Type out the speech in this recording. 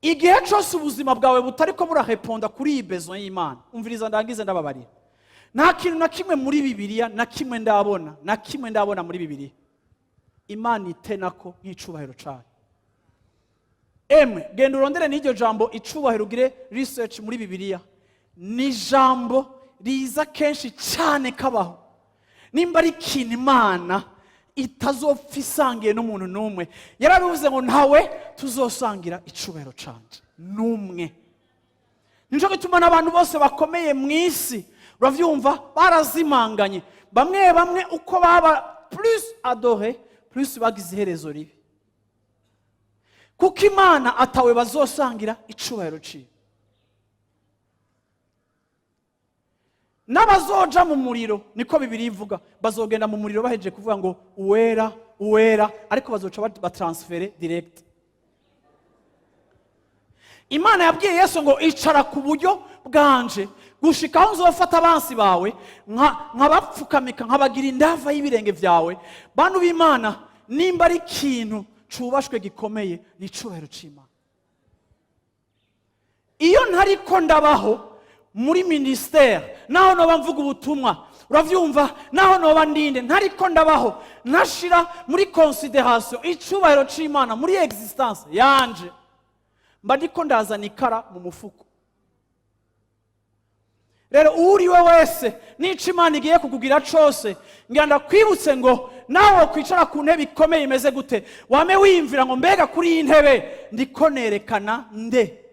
igihe cyose ubuzima bwawe butariko burareponda kuri iyi besoin y'Imana, umviriza ndangize ndababarira, nta kintu na kimwe muri Bibiliya na kimwe ndabona muri Bibiliya Imana itenako nk'icubahiro cayo. Emwe genda urondere n'iryo jambo icubahiro, ugire research muri Bibiliya, ni jambo riza kenshi cyane kabaho. Nimba ari ikintu Imana itazopfa isangiye n'umuntu numwe, yarabivuze ngo ntawe tuzosangira icubahiro canje numwe. Nico gituma n'abantu bose bakomeye mu isi uravyumva barazimanganye, bamwe uko baba plus adoré plus bagize iherezo ribi, kuko Imana atawe bazosangira icubahiro ciwe. N'abazoja mu muriro, niko Bibiliya ivuga, bazogenda mu muriro bahejeje kuvuga ngo uwera uwera, ariko bazoca batransfere direct. Imana yabwiye Yesu ngo icara ku buryo bwanje gushika aho nzofata abansi bawe nkabapfukamika nkabagira indava y'ibirenge vyawe. Bantu b'Imana, nimba ari ikintu cubashwe gikomeye ni icubahiro c'Imana. Iyo ntariko ndabaho muri ministère, naho noba mvuga ubutumwa, uravyumva, naho noba ndinde, ntariko ndabaho nashira muri consideration icubahiro c'Imana muri existence yanje, mba ndiko ndazana ikara mu mufuko. Rero uriwe wese nico Imana igiye kukugira cose, ngenda kwibutse ngo nawe kwicara ku ntebe ikomeye imeze gute, wame wiyumvira ngo mbega kuri iyi ntebe ndiko nerekana nde?